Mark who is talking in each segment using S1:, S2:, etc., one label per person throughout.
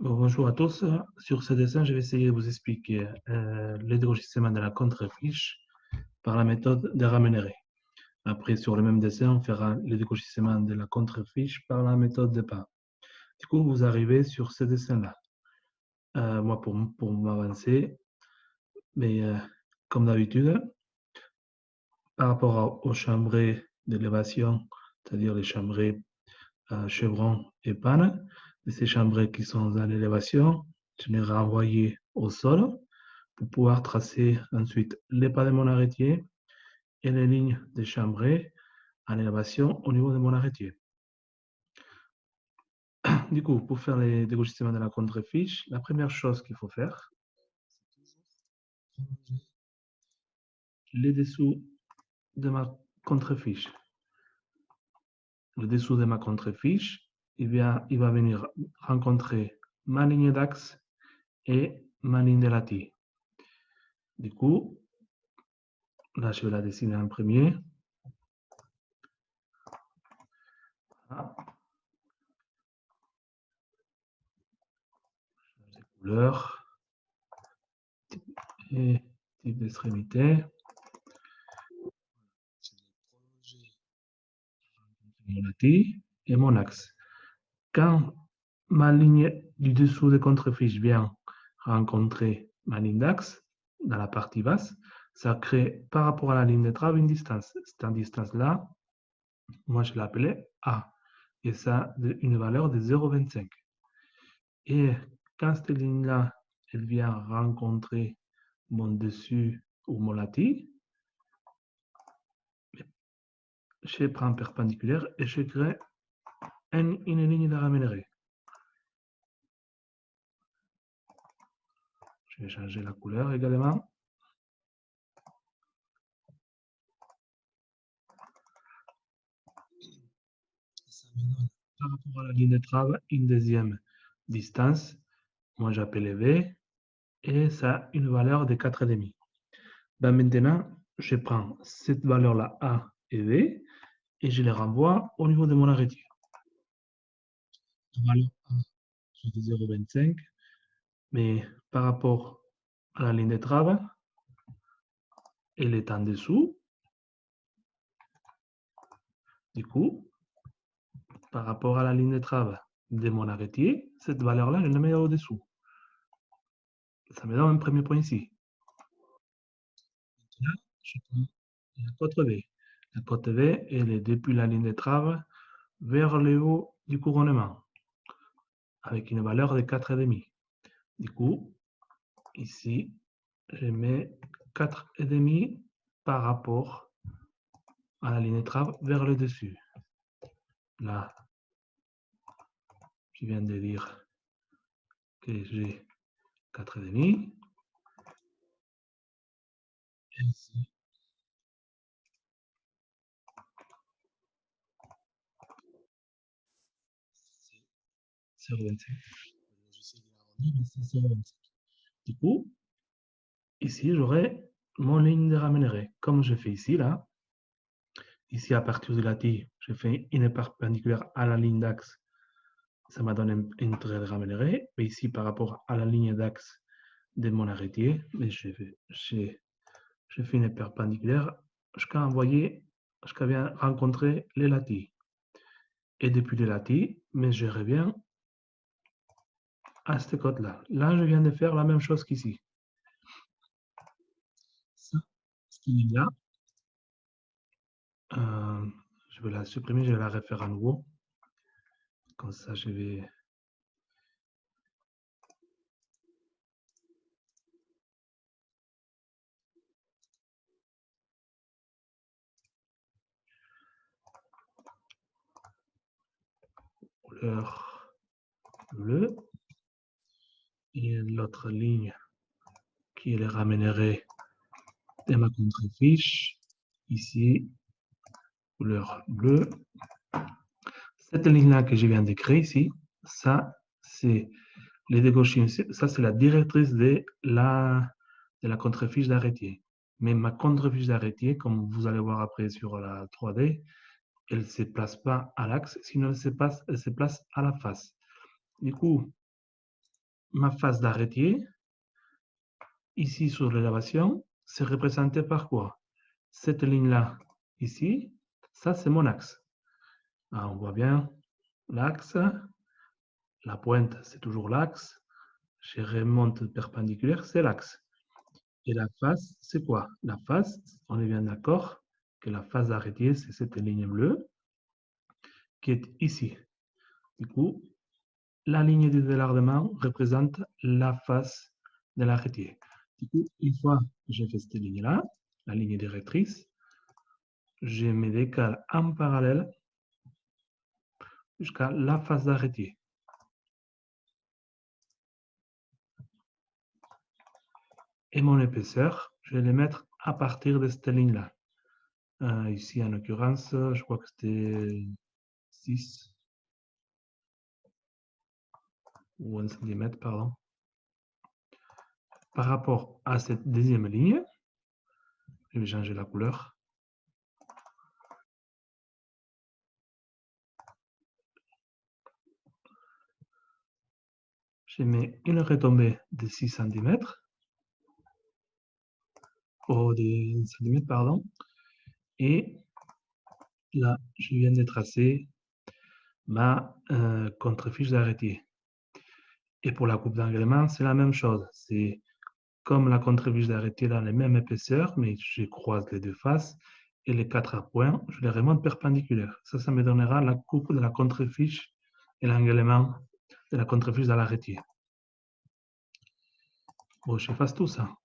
S1: Bonjour à tous. Sur ce dessin, je vais essayer de vous expliquer le dégrossissement de la contre-fiche par la méthode de rémunéré. Après, sur le même dessin, on fera le dégrossissement de la contre-fiche par la méthode de pas. Du coup, vous arrivez sur ce dessin-là. Moi, pour m'avancer, mais comme d'habitude, par rapport aux chambrées d'élévation, c'est-à-dire les chambrées chevrons et panne, de ces chambrées qui sont à l'élévation, je les renvoyer au sol pour pouvoir tracer ensuite les pas de mon arrêtier et les lignes de chambrée en élévation au niveau de mon arrêtier. Du coup, pour faire les dégrossissements de la contre-fiche, la première chose qu'il faut faire, c'est toujours les dessous de ma contre-fiche. Le dessous de ma contre-fiche, il va venir rencontrer ma ligne d'axe et ma ligne de lattice. Du coup, là, je vais la dessiner en premier. Voilà. Changer de couleur et type d'extrémité. Mon lattice et mon axe. Quand ma ligne du dessous de contre-fiche vient rencontrer ma ligne d'axe dans la partie basse, ça crée par rapport à la ligne de trave une distance. Cette distance-là, moi je l'appelais A. Et ça a une valeur de 0,25. Et quand cette ligne-là, elle vient rencontrer mon dessus ou mon lattice, je prends perpendiculaire et je crée une ligne de rémunéré. Je vais changer la couleur également. Ça me donne par rapport à la ligne de trave une deuxième distance. Moi j'appelle V et ça a une valeur de 4,5. Ben maintenant, je prends cette valeur-là A et V et je les renvoie au niveau de mon arrêtier. La valeur A, c'est de 0,25, mais par rapport à la ligne de trave, elle est en dessous. Du coup, par rapport à la ligne de trave de mon arrêtier, cette valeur-là, je la mets au-dessous. Ça me donne un premier point ici. Maintenant, je prends la cote V. La cote V, elle est depuis la ligne de trave vers le haut du couronnement, avec une valeur de 4,5. Du coup, ici, je mets 4,5 par rapport à la ligne de trave vers le dessus. Là, je viens de dire que j'ai 4,5. Et ici, c'est 0,25. J'essaie de l'arrondir, mais c'est 0,25. Du coup, ici, j'aurai mon ligne de rémunéré, comme je fais ici, là. Ici, à partir de la T, je fais une perpendiculaire à la ligne d'axe. Ça m'a donné un trait de rémunéré. Mais ici, par rapport à la ligne d'axe de mon arrêtier, je fais une perpendiculaire jusqu'à envoyer, jusqu'à bien rencontrer les lattices. Et depuis les lattices, mais je reviens à cette côte-là. Là, je viens de faire la même chose qu'ici. Ça, cette ligne-là, je vais la supprimer, je vais la refaire à nouveau. Comme ça, je vais... couleur bleue. Et l'autre ligne qui les ramènerait de ma contre-fiche, ici, couleur bleue. Cette ligne-là que je viens de créer ici, ça, c'est les dégauchines. Ça, c'est la directrice de la contre-fiche d'arrêtier. Mais ma contre-fiche d'arrêtier, comme vous allez voir après sur la 3D, elle ne se place pas à l'axe, sinon elle se place à la face. Du coup, ma face d'arrêtier, ici sur l'élévation, c'est représenté par quoi? Cette ligne-là, ici, ça c'est mon axe. Ah, on voit bien l'axe, la pointe c'est toujours l'axe, je remonte perpendiculaire, c'est l'axe. Et la face, c'est quoi? La face, on est bien d'accord que la face d'arrêtier, c'est cette ligne bleue qui est ici. Du coup, la ligne du délardement représente la face de l'arrêtier. Du coup, une fois que j'ai fait cette ligne-là, la ligne directrice, je me décale en parallèle jusqu'à la face d'arrêtier. Et mon épaisseur, je vais les mettre à partir de cette ligne-là. Ici, en l'occurrence, je crois que c'était 6 ou 1 cm, pardon. Par rapport à cette deuxième ligne, je vais changer la couleur. Je mets une retombée de 6 cm, ou de 1 cm, pardon. Et là, je viens de tracer ma contrefiche d'arrêtier. Et pour la coupe d'engagement, c'est la même chose. C'est comme la contrefiche d'arrêtier dans la même épaisseur, mais je croise les deux faces et les 4 points, je les remonte perpendiculaires. Ça me donnera la coupe de la contrefiche et l'engagement de la contrefiche dans l'arrêtier. Bon, je fasse tout ça.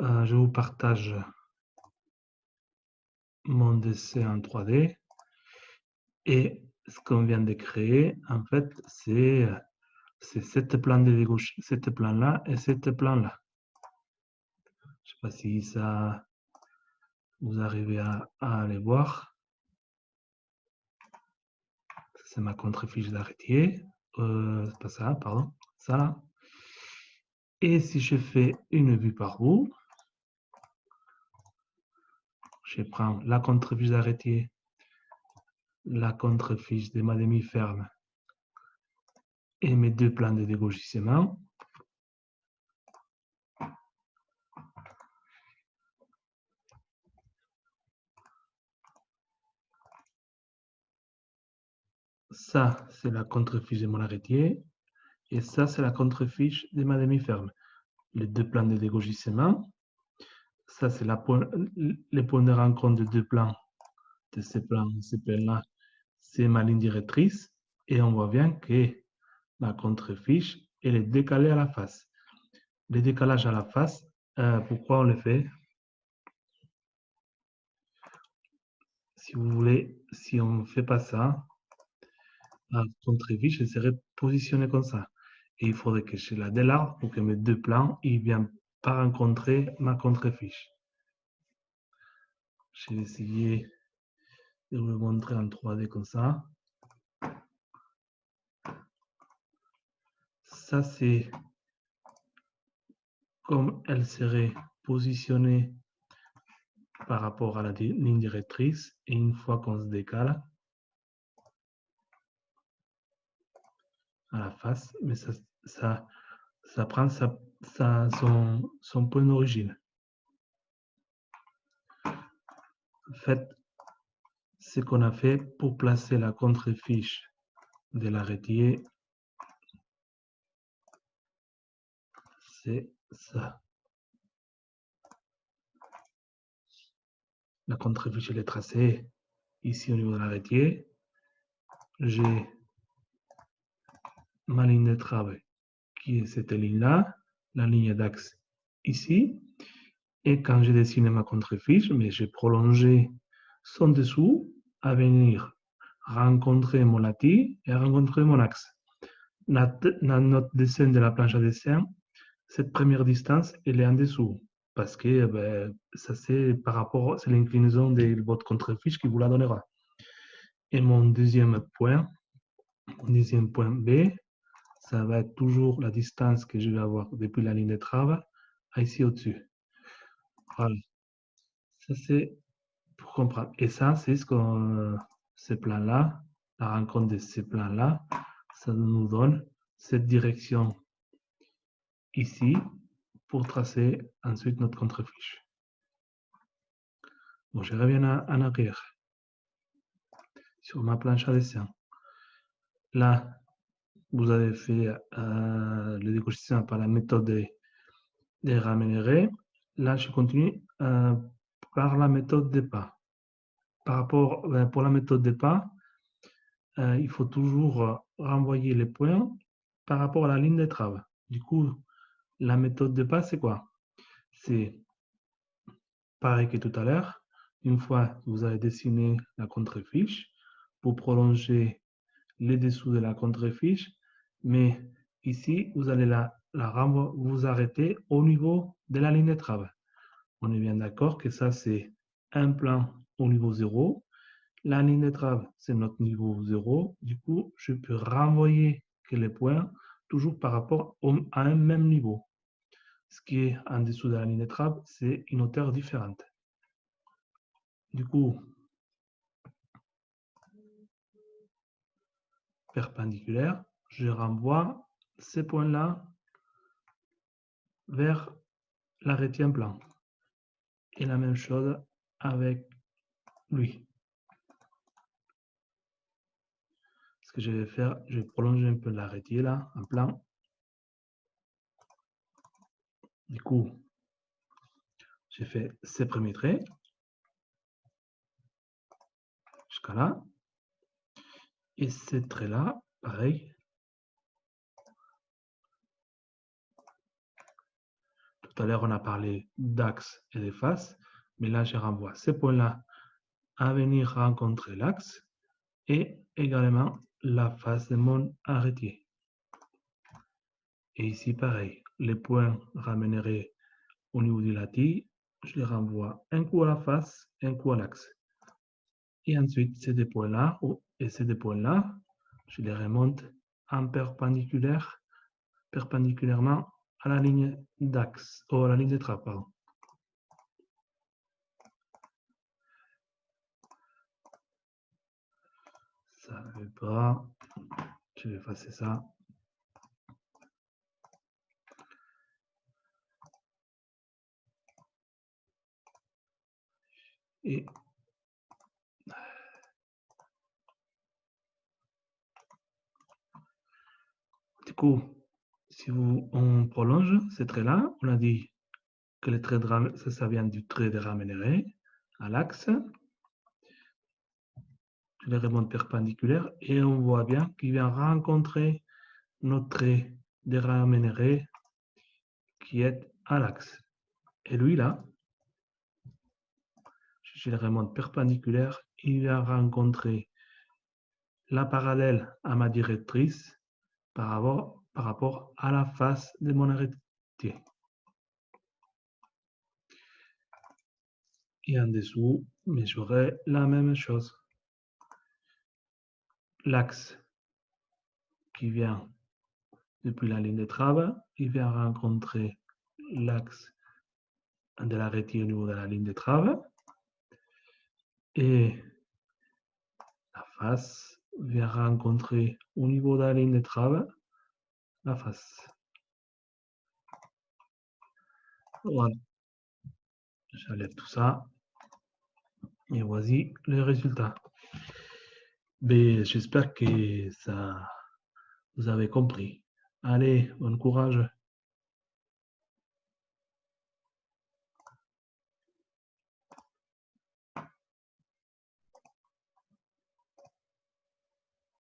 S1: Je vous partage mon dessin en 3D. Et ce qu'on vient de créer, en fait, c'est cette plan-là et cette plan-là. Je ne sais pas si ça vous arrivez à les voir. C'est ma contrefiche d'arrêtier. C'est pas ça, pardon. Ça là. Et si je fais une vue par bout, je prends la contrefiche d'arrêtier, la contrefiche de ma demi-ferme et mes deux plans de dégauchissement. Ça, c'est la contrefiche de mon arrêtier. Et ça, c'est la contrefiche de ma demi-ferme. Les deux plans de dégauchissement. Ça, c'est les points de rencontre de deux plans de ces plans-là. C'est ma ligne directrice. Et on voit bien que la contrefiche, elle est décalée à la face. Le décalage à la face, pourquoi on le fait? Si vous voulez, si on ne fait pas ça, la contrefiche, elle serait positionnée comme ça. Et il faudrait que je la délargue pour que mes deux plans ne viennent pas rencontrer ma contrefiche. Je vais essayer de vous le montrer en 3D comme ça. Ça, c'est comme elle serait positionnée par rapport à la ligne directrice. Et une fois qu'on se décale à la face, mais ça prend son point d'origine. En fait, ce qu'on a fait pour placer la contrefiche de l'arrêtier, c'est ça. La contrefiche, elle est tracée ici au niveau de l'arrêtier. J'ai ma ligne de travail qui est cette ligne-là, la ligne d'axe ici. Et quand j'ai dessiné ma contrefiche, mais j'ai prolongé son dessous à venir rencontrer mon lattice et rencontrer mon axe. Dans notre dessin de la planche à dessin, cette première distance, elle est en dessous. Parce que ça, c'est par rapport, c'est l'inclinaison de votre contrefiche qui vous la donnera. Et mon deuxième point B, ça va être toujours la distance que je vais avoir depuis la ligne de travail à ici au-dessus. Voilà. Ça, c'est pour comprendre. Et ça, c'est ces plans-là, la rencontre de ces plans-là, ça nous donne cette direction ici pour tracer ensuite notre contrefiche. Bon, je reviens en arrière sur ma planche à dessin. Là, vous avez fait le décochissement par la méthode des rémunérés. Là, je continue par la méthode des pas. Pour la méthode des pas, il faut toujours renvoyer les points par rapport à la ligne d'étrave. Du coup, la méthode de pas, c'est quoi? C'est pareil que tout à l'heure. Une fois que vous avez dessiné la contrefiche, vous prolongez les dessous de la contrefiche, mais ici, vous allez vous arrêter au niveau de la ligne d'étrave. On est bien d'accord que ça, c'est un plan au niveau 0. La ligne d'étrave, c'est notre niveau 0. Du coup, je peux renvoyer que les points toujours par rapport à un même niveau. Ce qui est en dessous de la ligne d'étrave, c'est une hauteur différente. Du coup, perpendiculaire, je renvoie ces points-là vers l'arrêté en plan. Et la même chose avec lui. Ce que je vais faire, je vais prolonger un peu l'arrêté là, en plan. Du coup, j'ai fait ces premiers traits jusqu'à là. Et ces traits-là, pareil. Tout à l'heure, on a parlé d'axe et de face, mais là, je renvoie ces points-là à venir rencontrer l'axe et également la face de mon arrêté. Et ici, pareil, les points ramèneraient au niveau du lattice, je les renvoie un coup à la face, un coup à l'axe. Et ensuite, ces deux points-là, et ces deux points-là, je les remonte en perpendiculairement à la ligne d'axe, ou à la ligne de trappe, pardon. Ça ne veut pas. Je vais effacer ça. Et du coup, si on prolonge ces traits-là, on a dit que les traits de ça vient du trait de ramènerie à l'axe. Je les remonte perpendiculaires et on voit bien qu'il vient rencontrer notre trait de ramènerie qui est à l'axe. Et lui, là, je le remonte perpendiculaire, il vient rencontrer la parallèle à ma directrice par rapport à la face de mon arrêté. Et en dessous, mais j'aurai la même chose. L'axe qui vient depuis la ligne de trave, il vient rencontrer l'axe de l'arrêté au niveau de la ligne de trave. Et la face vient rencontrer au niveau de la ligne de trave la face. Voilà. J'enlève tout ça. Et voici le résultat. J'espère que ça vous avez compris. Allez, bon courage.